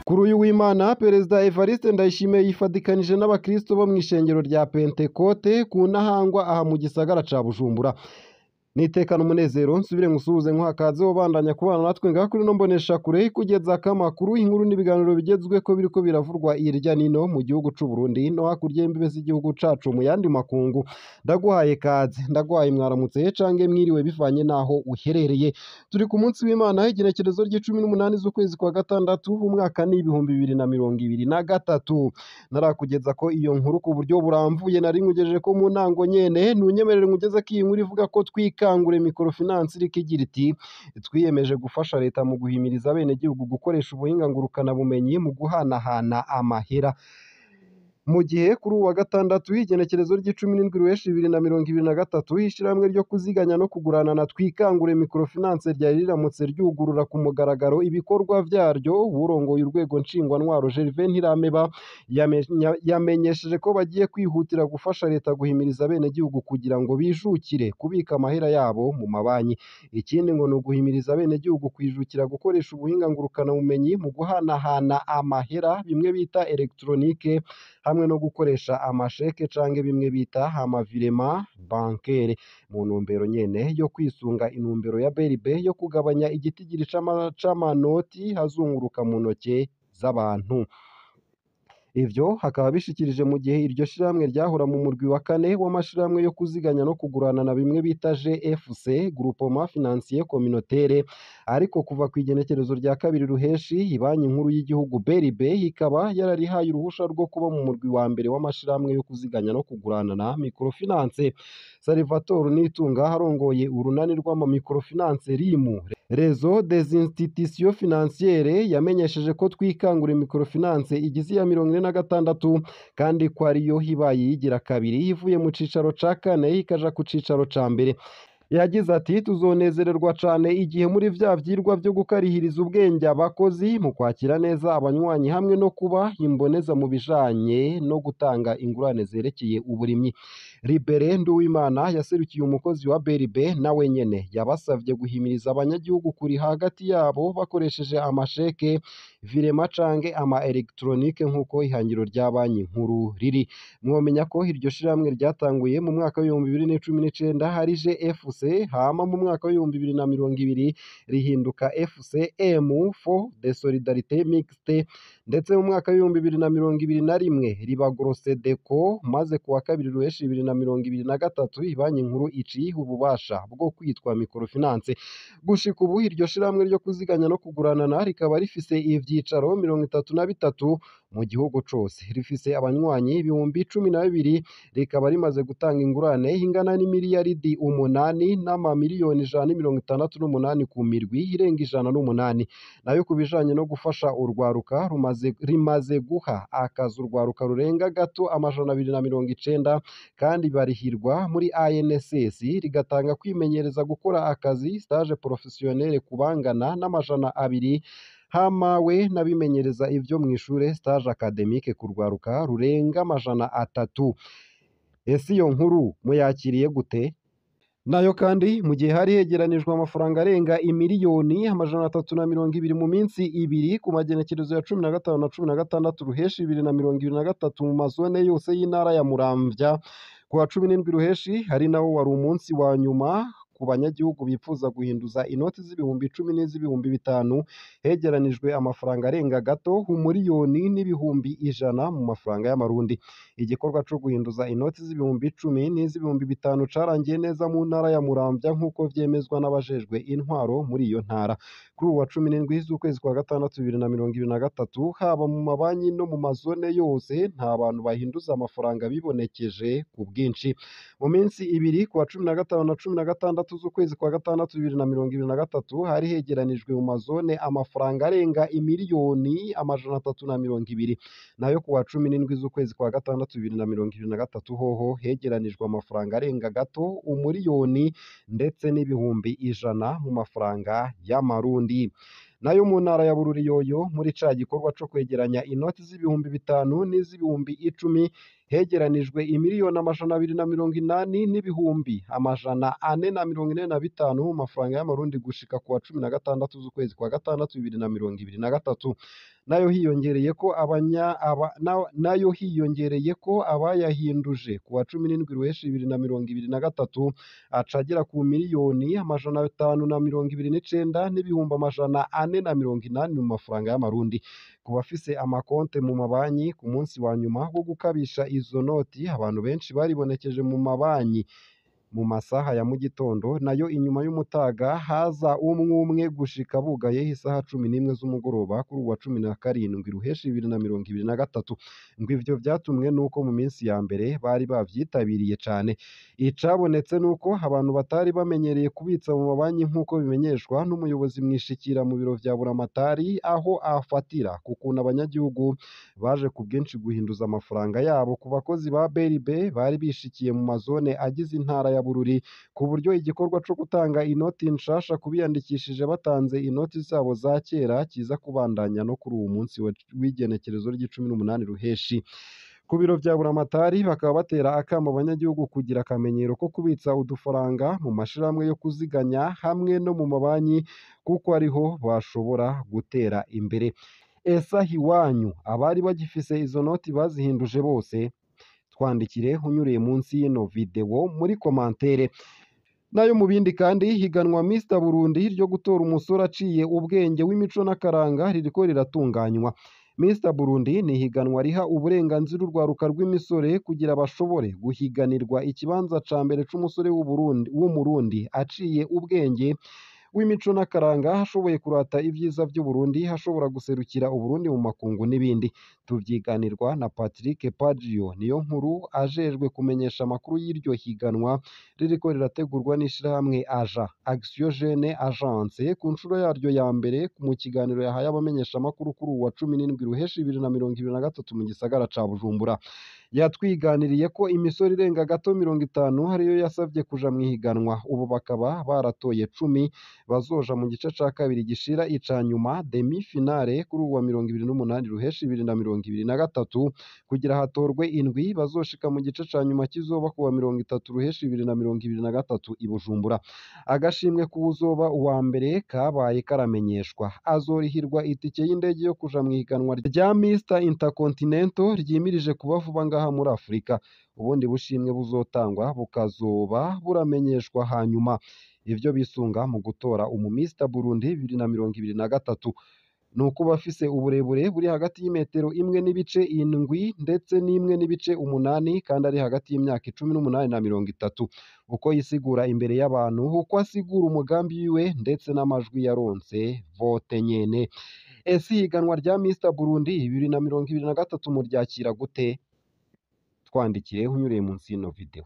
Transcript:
Kuri uyu w'Imana Perezida Evariste Ndayishimiye yifadikanije n'abakristo bo mw'ishengero rya Pentekote ku Ntahangwa aha mu gisagara ca Bujumbura. Nitekana umunezero nsubire ngusuhuze nkwakaze wobandanya kubana natwe ngaha kuri no mbonesha kure kugeza kamakuru inkuru n'ibiganiro bigezweko biriko biravurwa irya nino mu gihugu c'u Burundi no hakurya y'imbibe z'igihugu cacu mu yandi makungu. Ndaguhaye kaze, ndaguhaye mwaramutse cange mwiriwe bivanye naho uherereye. Turi ku munsi w'Imana igenekerezo ry'18 z'ukwezi kwa gatandatu umwaka ni 2023. Narakugeza ko iyo nkuru ku buryo buramvuye nari nkugejeje ko mu ntango nyene ntunyemerere nkugeze ko iyi nkuru ivuga ko twikangure microfinance iriko igira iti twiyemeje gufasha leta mu guhimiriza abenegihugu gukoresha ubuhinga ngurukana bumenyi mu guhanahana amahera. Mu gihe kuri uwa gatandatu igenekerezo ry'17 ruheshi 2023 ishirahamwe ryo kuziganya no kugurana na twikangure microfinance ryari riramutse ryugurura ku mugaragaro ibikorwa vyaryo. Urongoye urwego nshingwantwaro Gervais Ntirameba yamenyesheje ko bagiye kwihutira gufasha leta guhimiriza abenegihugu kugira ngo bijukire kubika amahera yabo mu mabanki. Ikindi ngo ni uguhimiriza abenegihugu kwijukira gukoresha ubuhinga ngurukana bumenyi mu guhanahana amahera bimwe bita electronique hamwe no gukoresha amasheke canke bimwe bita amavirema bancaire mu ntumbero nyene yo kwisunga intumbero ya BRB yo kugabanya igitigiri c'amanoti hazunguruka mu ntoke z'abantu. Ivyo hakaba bishikirije mu gihe iryo shirahamwe ryahora mu murwi wa kane w'amashirahamwe yo kuziganya no kugurana na bimwe bita GFC Groupement Financier Communautaire, ariko kuva ku igenekerezo rya 2 ruheshi ibanki nkuru y'igihugu BRB ikaba yararihaye uruhusha rwo kuba mu murwi wa mbere w'amashirahamwe yo kuziganya no kugurana na microfinance. Salvatore Nitunga arongoye urunani rw'ama microfinance RIMU Réseau des institutions financières yamenyesheje ko twikangura microfinance igize ya 46 kandi ko ariyo hibaye yigira kabiri ivuye mu cicaro ca kane ikaja ku cicaro ca mbere. Yagize ati tuzonezererwa cane igihe muri vya vyirwa vyo gukarihiriza ubwenge abakozi mu kwakira neza abanywanyi hamwe no kuba imboneza mu bijanye no gutanga ingurane zerekeye uburimyi. Libere Nduwimana yaserukiye umukozi wa BRB nawe nyene yabasavye guhimiriza abanyagihugu kuri hagati yabo bakoresheje amasheke virema canke ama electronique nk'uko ihangiro rya banki nkuru riri. Mwomenya ko iryo shirahamwe ryatanguye mu mwaka wa 2019 hari GFC hama mu mwaka wa 2020 rihinduka FCM Fond de Solidarité Mixte ndetse mu mwaka wa 2021 riba Grosedeco maze kuwa 2 ruheshi 2023 ibanki nkuru iciha ububasha bwo kwitwa microfinance. Gushika ubu iryo shirahamwe ryo kuziganya no kuguranana rikaba rifise ivyicaro 33 mu gihugu cose, rifise abanywanyi 12,000 rikaba rimaze gutanga ingurane ingana n'imiliyaridi 8 n'amamiliyoni 168 ku mirwi irenga 108. Nayo kubijanye no gufasha urwaruka rimaze guha akazi urwaruka rurenga gato 290 kandi barihirwa muri ANSS rigatanga kwimenyereza gukora akazi stage professionnel kubangana n'200 hamawe n'abimenyereza ivyo mw'ishure stage academique ku rwaruka rurenga 300. Ese iyo nkuru muyakiriye gute? Nayo kandi mu gihe hari hegeranijwe amafaranga arenga imiliyoni 320 mu minsi ibiri ku magenekerezo ya 15 na 16 ruheshi 2023 mu mazone yose y'intara ya Muramvya. Ku wa 17 ruheshi hari nawo wari umunsi wa nyuma ku banyagihugu bipfuza guhinduza inoti z'ibihumbi 10 n'iz'ibihumbi 5 hegeranijwe amafaranga arenga gato umuriyoni n'ibihumbi 100 mu mafaranga y'amarundi. Igikorwa co guhinduza inoti z'ibihumbi 10 n'iz'ibihumbi 5 carangiye neza mu ntara ya Muramvya nk'uko vyemezwa n'abajejwe intwaro muri iyo ntara. Kuri uwa 17 z'ukwezi kwa gatandatu 2023 haba mu mabanki no mu mazone yose nta bantu bahinduza amafaranga bibonekeje ku bwinshi. Mu minsi ibiri ku wa 15 na 16 z'ukwezi kwa gatandatu 2023 hari hegeranijwe mu mazone amafaranga arenga imiliyoni 320. Nayo ku wa 17 z'ukwezi kwa gatandatu 2023 hoho hegeranijwe amafaranga arenga gato umuriyoni ndetse n'ibihumbi 100 mu mafaranga y'amarundi. Nayo mu ntara ya Bururi yoyo muri ca gikorwa co kwegeranya inoti z'ibihumbi 5 n'iz'ibihumbi 10 hegeranijwe imiliyoni 280 n'ibihumbi 445 mu mafaranga y'amarundi gushika ku wa 16 z'ukwezi kwa gatandatu 2023. nayo hiyongereye ko abayahinduje ku wa 17 Ruheshi 2023 aca agera ku miliyoni 529 n'ibihumbi 480 mu mafaranga y'amarundi. Ku bafise amakonte mu mabanki ku munsi wa nyuma wo gukabisha izo noti, abantu benshi baribonekeje mu mabanki mu masaha ya mu gitondo, nayo inyuma y'umutaga haza umwe gushika bugaye isaha 11 z'umugoroba kuri uwa 17 Ruheshi 2023. Ngo ivyo vyatumwe nuko mu minsi ya mbere bari bavyitabiriye cane. Icabonetse nuko abantu batari bamenyereye kubitsa mu mabanki nk'uko bimenyeshwa n'umuyobozi mwishikira mu biro vya Buramatari, aho afatira ku kuntu abanyagihugu baje ku bwinshi guhinduza amafaranga yabo. Ku bakozi ba BRB bari bishikiye mu mazone agize intara ya Bururi, ku buryo igikorwa co gutanga inoti nshasha kubiyandikishije batanze inoti zabo za kera kiza kubandanya no kuri uwu munsi w'igenekerezo ry'18 Ruheshi. Ku biro vya Buramatari bakaba batera akamo abanyagihugu kugira akamenyero ko kubitsa udufaranga mu mashirahamwe yo kuziganya hamwe no mu mabanki, kuko ariho bashobora gutera imbere. Esa hiwanyu abari bagifise izo noti bazihinduje bose? Twandikire unyuriye munsi y'ino video muri komantere. Nayo mu bindi kandi, higanwa Mr Burundi ryo gutora umusore aciye ubwenge w'imico n'akaranga ririko riratunganywa. Mr Burundi ni higanwa riha uburenganzira urwaruka rw'imisore kugira bashobore guhiganirwa ikibanza ca mbere c'umusore w'umurundi aciye ubwenge w'imico n'akaranga, hashoboye kurata ivyiza vy'Uburundi, hashobora guserukira Uburundi mu makungu n'ibindi. Tuvyiganirwa na Patrick Pagio niyo nkuru ajejwe kumenyesha amakuru y'iryo higanwa ririko rirategurwa n'ishirahamwe AJA, Action Jeune Agence, ku nshuro yaryo ya mbere. Mu kiganiro yahaye abamenyesha amakuru kuri uwa 17 Ruheshi 2023 mu gisagara ca Bujumbura, yatwiganiriye ko imisoro irenga gato 50 ariyo yasavye kuja mw'ihiganwa. Ubu bakaba baratoye 10 bazoja mu gice ca kabiri gishira ica nyuma demi finale kuri uwa 28 Ruheshi 2023 kugira hatorwe indwi bazoshika mu gice ca nyuma kizoba kuwa 30 Ruheshi 2023 i Bujumbura. Agashimwe kuzoba uwa mbere kabaye karamenyeshwa, azorihirwa itike y'indege yo kuja mw'ihiganwa rya Mr Intercontinental ryimirije kuba vuba ngaha muri Afurika. Ubundi bushimwe buzotangwa bukazoba buramenyeshwa hanyuma. Ivyo bisunga mu gutora umu Mr Burundi 2023 nuko bafise uburebure buri hagati y'imetero 1.7 ndetse n'1.8 kandi ari hagati y'imyaka 18 na 30. Uko yisigura imbere y'abantu, uko asigura umugambi wiwe ndetse n'amajwi yaronse vote nyene. Ese higanwa rya Mr Burundi 2023 muryakira gute? Twandikire unyuriye munsi y'ino video.